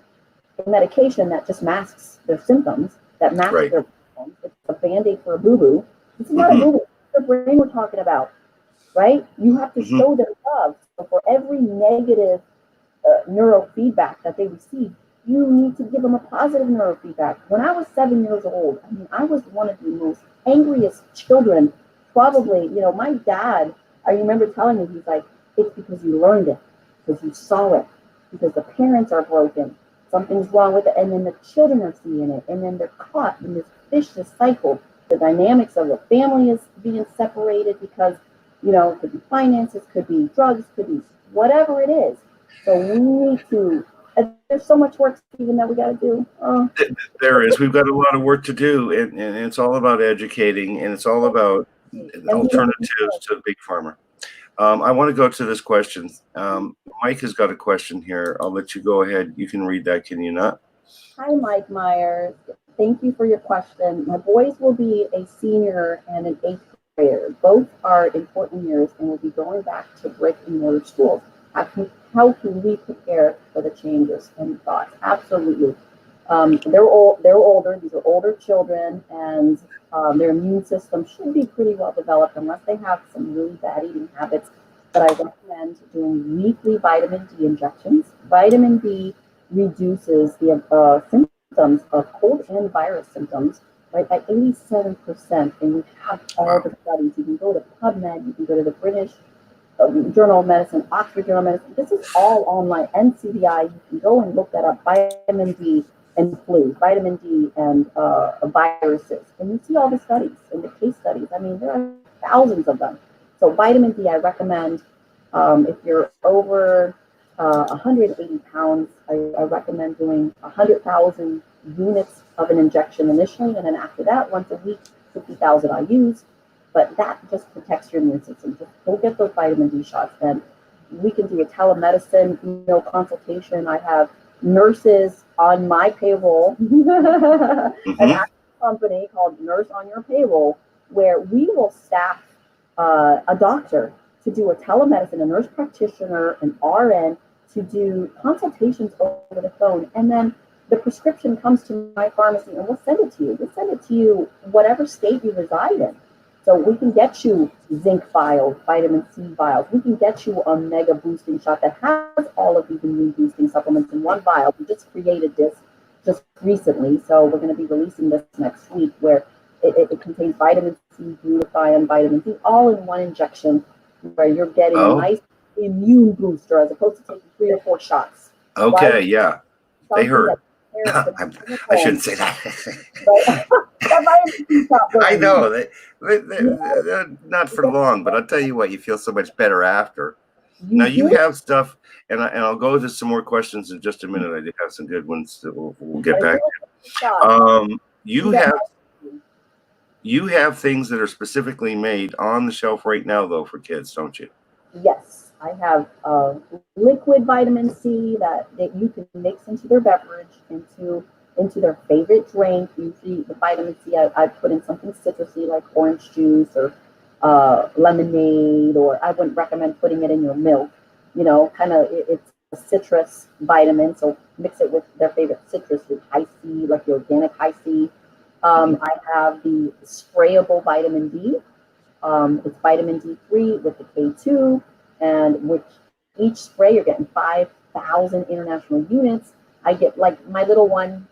a medication that just masks their symptoms, that masks Right. their problems. It's a band-aid for a boo-boo. This is not a Hmm. boo-boo. It's the brain we're talking about, right? You have to Hmm. show them love. So for every negative neurofeedback that they receive, you need to give them a positive neurofeedback. When I was 7 years old, I mean, I was one of the most angriest children. Probably, my dad, I remember telling me, he's like, it's because you learned it, because you saw it, because the parents are broken, something's wrong with it, and then the children are seeing it, and then they're caught in this vicious cycle. The dynamics of the family is being separated because, it could be finances, could be drugs, could be whatever it is. So we need to, there's so much work, Stephen, that we got to do. There is. We've got a lot of work to do, and it's all about educating, and it's all about And we have to, alternatives to big pharma. I want to go to this question. Mike has got a question here. I'll let you go ahead. You can read that, can you not? Hi, Mike Myers. Thank you for your question. My boys will be a senior and an eighth grader. Both are important years and will be going back to brick and mortar schools. How can we prepare for the changes? Any thoughts? Absolutely. They're older. These are older children, and their immune system should be pretty well developed unless they have some really bad eating habits. But I recommend doing weekly vitamin D injections. Vitamin D reduces the symptoms of cold and virus symptoms, right, by 87%. And we have all the studies. You can go to PubMed, you can go to the British Journal of Medicine, Oxford Journal of Medicine. This is all online. NCBI, you can go and look that up. Vitamin D and flu, vitamin D and viruses. And you see all the studies and the case studies. I mean, there are thousands of them. So vitamin D, I recommend if you're over 180 pounds, I recommend doing 100,000 units of an injection initially, and then after that, once a week, 50,000 IUs. But that just protects your immune system. Just go get those vitamin D shots. And we can do a telemedicine, consultation. I have nurses on my payroll, an actual company called Nurse on Your Payroll, where we will staff a doctor to do a telemedicine, a nurse practitioner, an RN to do consultations over the phone. And then the prescription comes to my pharmacy and we'll send it to you. We'll send it to you whatever state you reside in. So we can get you zinc vials, vitamin C vials. We can get you a mega boosting shot that has all of these immune boosting supplements in one vial. We just created this just recently. So we're going to be releasing this next week where it contains vitamin C, glutathione, vitamin D, all in one injection where you're getting a nice immune booster as opposed to taking 3 or 4 shots. Okay, right? yeah. They heard. I shouldn't say that. That vitamin C shot I working. know. They're not for long, but I'll tell you what, you feel so much better after. Now you have stuff, and I'll go to some more questions in just a minute. I do have some good ones that we'll get back to. You have things that are specifically made on the shelf right now, though, for kids, don't you? Yes, I have liquid vitamin C that you can mix into their beverage, into their favorite drink. Usually the vitamin C, I put in something citrusy like orange juice or lemonade, or I wouldn't recommend putting it in your milk. It's a citrus vitamin, so mix it with their favorite citrus, with high C, like the organic high C. I have the sprayable vitamin D. It's vitamin D3 with the K2, and with each spray, you're getting 5,000 international units. I get, like, my little one,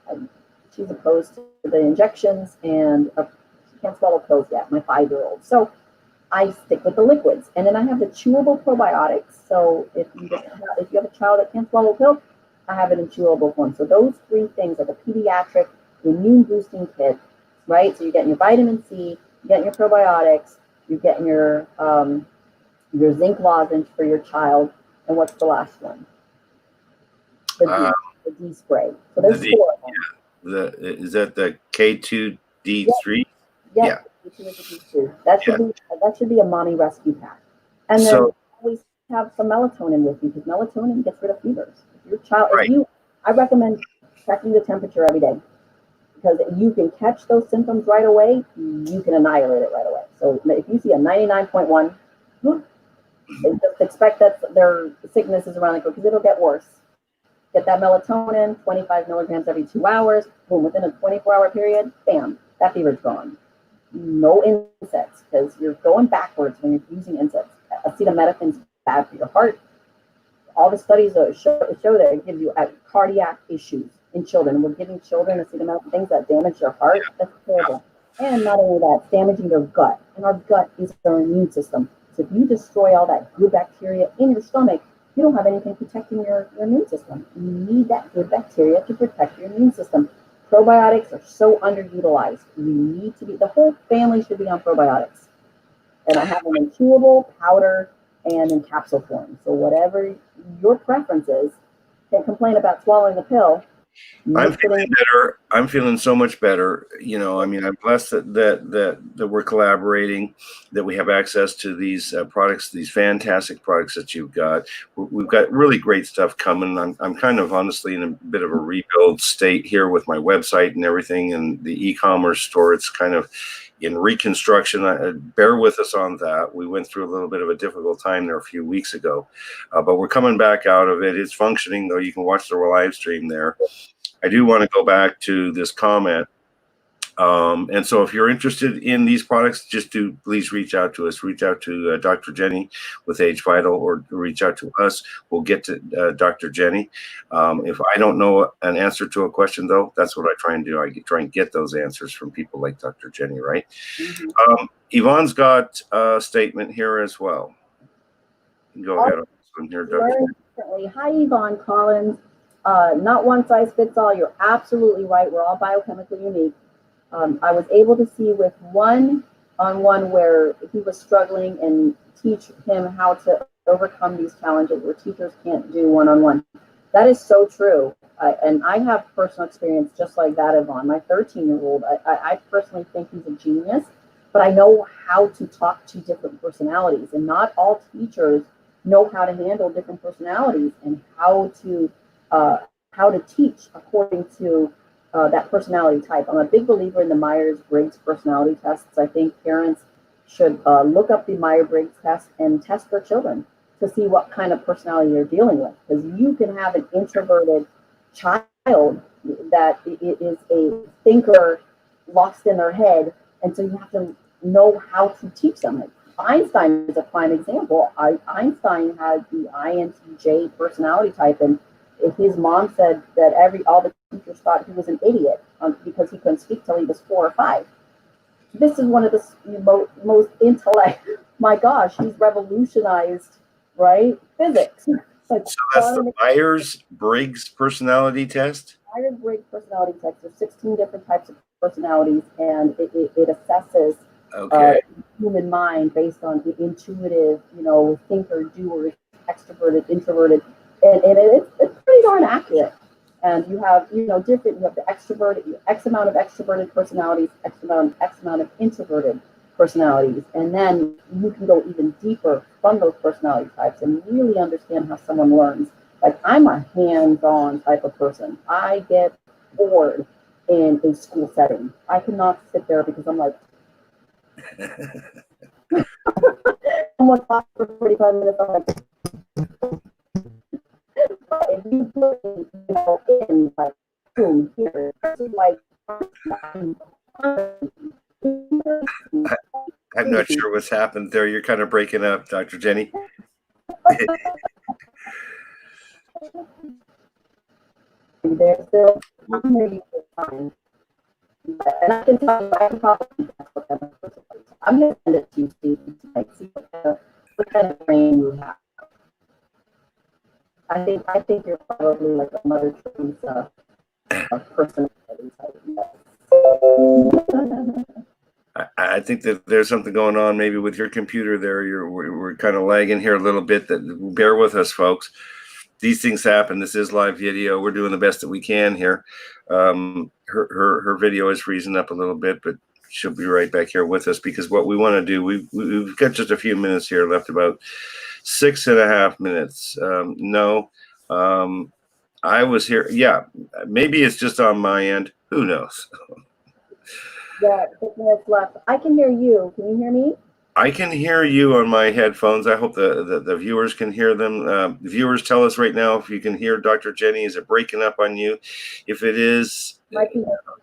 she's opposed to the injections, and she can't swallow pills yet, my 5-year-old. So I stick with the liquids, and then I have the chewable probiotics. So if you have a child that can't swallow pills, I have it in chewable form. So those three things are the pediatric immune boosting kit, right? So you're getting your vitamin C, you're getting your probiotics, you're getting your zinc lozenge for your child, and what's the last one? The D spray. So there's the, 4 of them. yeah, is that the K2D3? Yep. Yeah. That should be a mommy rescue pack. And then always have some melatonin with you, because melatonin gets rid of fevers. If your child, right. I recommend checking the temperature every day, because you can catch those symptoms right away. You can annihilate it right away. So if you see a 99.1, just expect that their sickness is around the corner, because it'll get worse. Get that melatonin, 25 milligrams every 2 hours. Boom, within a 24-hour period, bam, that fever's gone. No insects, because you're going backwards when you're using insects. Acetaminophen's bad for your heart. All the studies show that it gives you cardiac issues in children. We're giving children acetaminophen, things that damage their heart. That's terrible. And not only that, it's damaging their gut. And our gut is our immune system. So if you destroy all that good bacteria in your stomach, you don't have anything protecting your immune system. You need that good bacteria to protect your immune system. Probiotics are so underutilized. The whole family should be on probiotics. And I have them in chewable, powder, and in capsule form. So whatever your preference is, can't complain about swallowing a pill. I'm feeling better. I'm feeling so much better. I mean, I'm blessed that we're collaborating, that we have access to these products, these fantastic products that you've got. We've got really great stuff coming. I'm kind of honestly in a bit of a rebuild state here with my website and everything, and the e-commerce store. It's kind of in reconstruction. Bear with us on that. We went through a little bit of a difficult time there a few weeks ago, but we're coming back out of it. It's functioning, though. You can watch the live stream there. I do want to go back to this comment. And so if you're interested in these products, please reach out to us. Reach out to Dr. Jenny with AgeVital, or reach out to us. We'll get to Dr. Jenny. If I don't know an answer to a question, though, that's what I try and do. I try and get those answers from people like Dr. Jenny, right? Mm-hmm. Yvonne's got a statement here as well. Go ahead on this one here, Dr. Jenny. Hi, Yvonne Collins. Not one size fits all. You're absolutely right. We're all biochemically unique. I was able to see with one-on-one where he was struggling, and teach him how to overcome these challenges where teachers can't do one-on-one. That is so true. And I have personal experience just like that, Yvonne. My 13-year-old, I personally think he's a genius, but I know how to talk to different personalities, and not all teachers know how to handle different personalities and how to teach according to that personality type. I'm a big believer in the Myers-Briggs personality tests. I think parents should look up the Myers-Briggs test and test their children to see what kind of personality you're dealing with. Because you can have an introverted child that is a thinker lost in their head, and so you have to know how to teach them. Like Einstein is a prime example. Einstein had the INTJ personality type, and his mom said that all the teachers thought he was an idiot because he couldn't speak till he was 4 or 5. This is one of the most intellect. My gosh, he's revolutionized, right? Physics. So that's the Myers-Briggs personality test? Myers-Briggs personality test. There's 16 different types of personalities, and it assesses the human mind based on the intuitive, thinker, doer, extroverted, introverted. And it's pretty darn accurate. And you have, you have the extroverted, X amount of extroverted personalities, X amount of introverted personalities. And then you can go even deeper from those personality types and really understand how someone learns. Like, I'm a hands-on type of person. I get bored in a school setting. I cannot sit there because I'm like, someone talks for 45 minutes, I'm like, but if you put in like boom here, like I'm not sure what's happened there. You're kind of breaking up, Dr. Jenny. There's still something where you can find. And I can tell you, I can probably guess what kind of person it is. I'm going to send it to you, Steve, tonight, see what kind of brain you have. I think you're probably like a Mother Teresa personality type. I think that there's something going on maybe with your computer there. We're kind of lagging here a little bit. That bear with us, folks. These things happen. This is live video. We're doing the best that we can here. Her video is freezing up a little bit, but she'll be right back here with us because what we want to do, we've got just a few minutes here left, about 6.5 minutes. I was here. Yeah, maybe it's just on my end. Who knows? Yeah, 6 minutes left. I can hear you. Can you hear me? I can hear you on my headphones. I hope the viewers can hear them. Viewers, tell us right now if you can hear Dr. Jenny. Is it breaking up on you? If it is,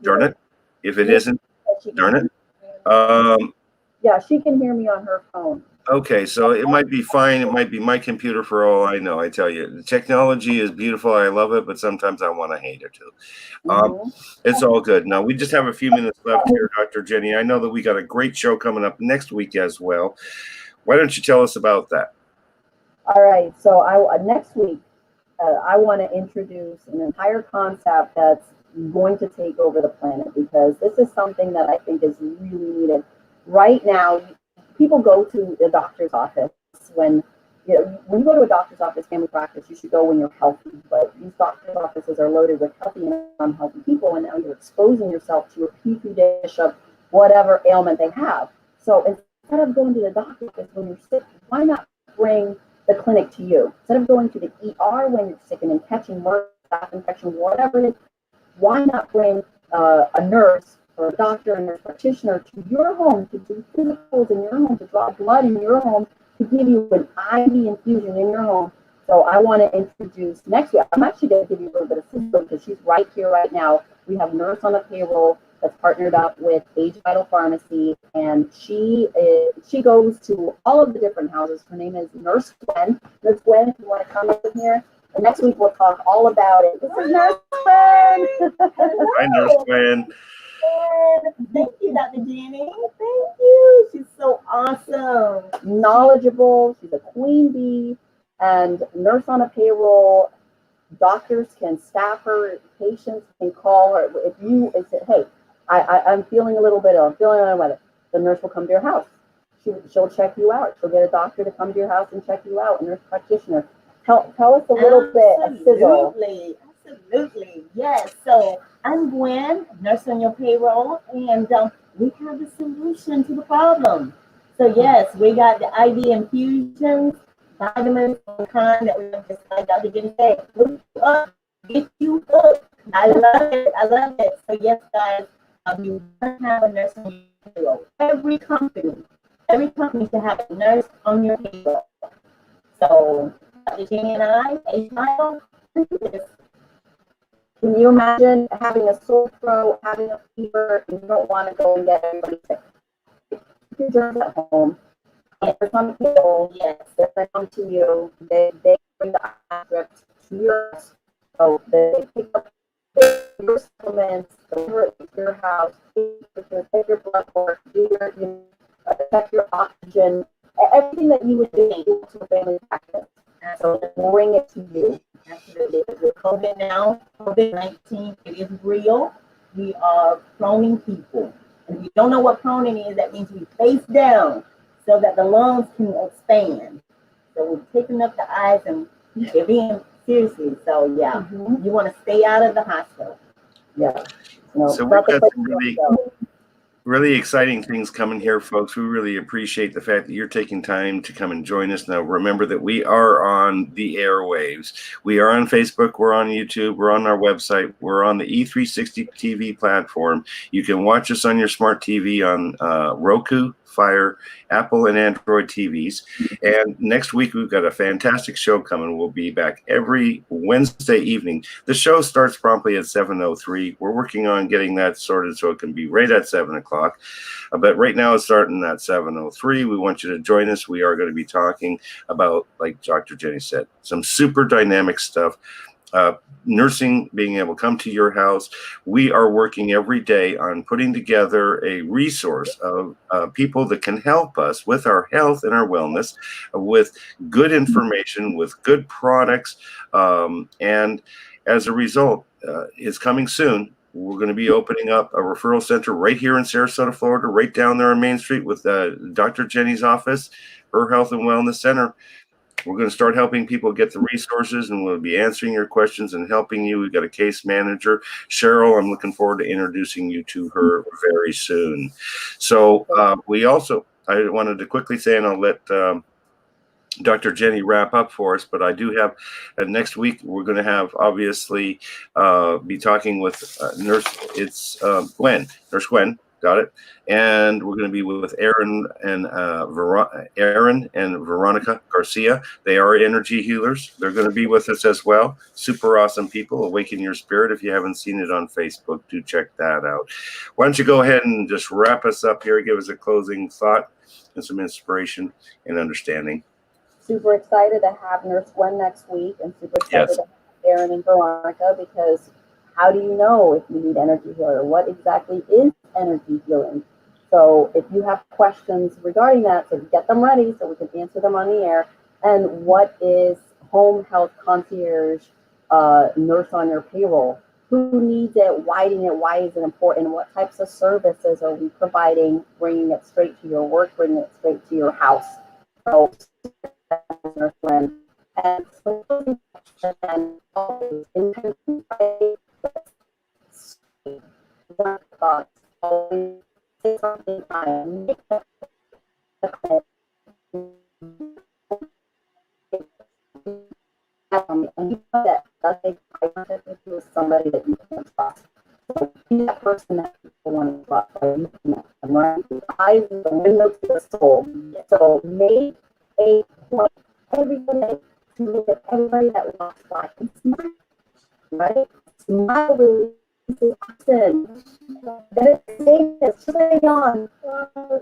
darn it. If it isn't, darn it. Yeah, she can hear me on her phone. Okay, so it might be fine. It might be my computer for all I know. I tell you, the technology is beautiful. I love it, but sometimes I want to hate it too. It's all good. Now, we just have a few minutes left here, Dr. Jenny. I know that we got a great show coming up next week as well. Why don't you tell us about that? All right, so next week, I want to introduce an entire concept that's going to take over the planet because this is something that I think is really needed. Right now, people go to the doctor's office when you go to a doctor's office, family practice, you should go when you're healthy. But these doctor's offices are loaded with healthy and unhealthy people, and now you're exposing yourself to a petri dish of whatever ailment they have. So instead of going to the doctor's office when you're sick, why not bring the clinic to you? Instead of going to the ER when you're sick and then catching more staph infection, whatever it is, why not bring a nurse or a doctor, a nurse practitioner to your home to do physicals in your home, to draw blood in your home, to give you an IV infusion in your home. So I want to introduce next week. I'm actually going to give you a little bit of Cisco because she's right here right now. We have a nurse on the payroll that's partnered up with AgeVital Pharmacy, and she goes to all of the different houses. Her name is Nurse Gwen. Nurse Gwen, if you want to come in here. And next week we'll talk all about it. This is Nurse Gwen. Hi, Nurse Gwen. Thank you, Dr. Jenny. Thank you. She's so awesome. Knowledgeable. She's a queen bee. And nurse on a payroll. Doctors can staff her. Patients can call her. If you say, hey, I'm feeling a little bit ill. I'm feeling under the weather. The nurse will come to your house. She'll check you out. She'll get a doctor to come to your house and check you out. A nurse practitioner. Tell us a little bit of sizzle. Absolutely. Yes. So I'm Gwen, nurse on your payroll, and we have the solution to the problem. So yes, we got the IV infusions, vitamins, and kind that we have just like Dr. Jenny said, look you up, get you hooked. I love it. I love it. So yes, guys, you must have a nurse on your payroll. Every company should have a nurse on your payroll. So Dr. Jenny and I, AgeVital, do this. Can you imagine having a sore throat, having a fever, and you don't want to go and get everybody sick? Keep your germs at home. For some people, yes, they're going to come to you. They bring the eye strips to your house. So they pick up your supplements, deliver it to your house, take your blood work, do your, check your oxygen, everything that you would do to a family practice. So bring it to you. Absolutely. With COVID now, COVID-19, it is real. We are proning people. And if you don't know what proning is, that means we face down so that the lungs can expand. So we're taking up the eyes and they're being seriously. So yeah, you want to stay out of the hospital. Yeah. So we've got some really exciting things coming here, folks. We really appreciate the fact that you're taking time to come and join us. Now, remember that we are on the airwaves. We are on Facebook. We're on YouTube. We're on our website. We're on the E360 TV platform. You can watch us on your smart TV on Roku, Fire, Apple, and Android TVs. And next week, we've got a fantastic show coming. We'll be back every Wednesday evening. The show starts promptly at 7:03. We're working on getting that sorted so it can be right at 7 o'clock. But right now, it's starting at 7:03. We want you to join us. We are going to be talking about, like Dr. Jenny said, some super dynamic stuff. nursing being able to come to your house. We are working every day on putting together a resource of people that can help us with our health and our wellness, with good information, with good products. And as a result, it's coming soon. We're going to be opening up a referral center right here in Sarasota, Florida, right down there on Main Street with Dr. Jenny's office, her health and wellness center. We're going to start helping people get the resources, and we'll be answering your questions and helping you. We've got a case manager, Cheryl. I'm looking forward to introducing you to her very soon. So I wanted to quickly say, and I'll let Dr. Jenny wrap up for us, but I do have next week we're going to have obviously be talking with Nurse Gwen, got it, and we're going to be with Aaron and Veronica Garcia. They are energy healers. They're going to be with us as well. Super awesome people. Awaken Your Spirit. If you haven't seen it on Facebook, do check that out. Why don't you go ahead and just wrap us up here, give us a closing thought and some inspiration and understanding. Super excited to have Nurse Gwen next week, and super excited to have Aaron and Veronica, because how do you know if you need energy healer? What exactly is energy healing? So if you have questions regarding that, so get them ready so we can answer them on the air. And what is home health concierge nurse on your payroll? Who needs it? Why do you need it? Why is it important? What types of services are we providing, bringing it straight to your work, bringing it straight to your house? So Nurse Gwen. And so always always say something kind, make that and you know that does take eye contact with you is somebody that you can trust. So be that person that people want to trust. So you connect them, right? The eyes is the window to the soul. So make a point every day to look at everybody that walks by and smile, right? Smile releases oxygen. Then it's saying this, stay on.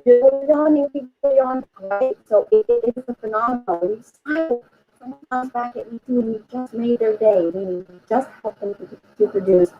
You're yawning, people yawn, right? So it is a phenomenon. When you smile, someone comes back at you too, and you just made their day. Meaning you just help them to produce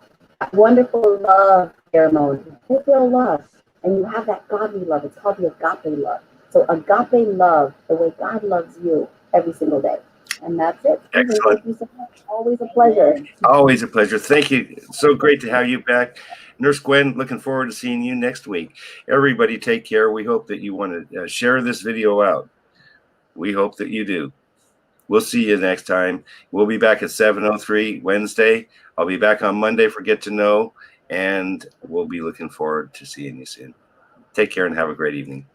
that wonderful love pheromone. They feel love, and you have that godly love. It's called the agape love. So agape love, the way God loves you every single day. And that's it. Excellent. Thank you so much. Always a pleasure. Always a pleasure. Thank you. So great to have you back. Nurse Gwen, looking forward to seeing you next week. Everybody take care. We hope that you want to share this video out. We hope that you do. We'll see you next time. We'll be back at 7:03 Wednesday. I'll be back on Monday for Get to Know, and we'll be looking forward to seeing you soon. Take care and have a great evening.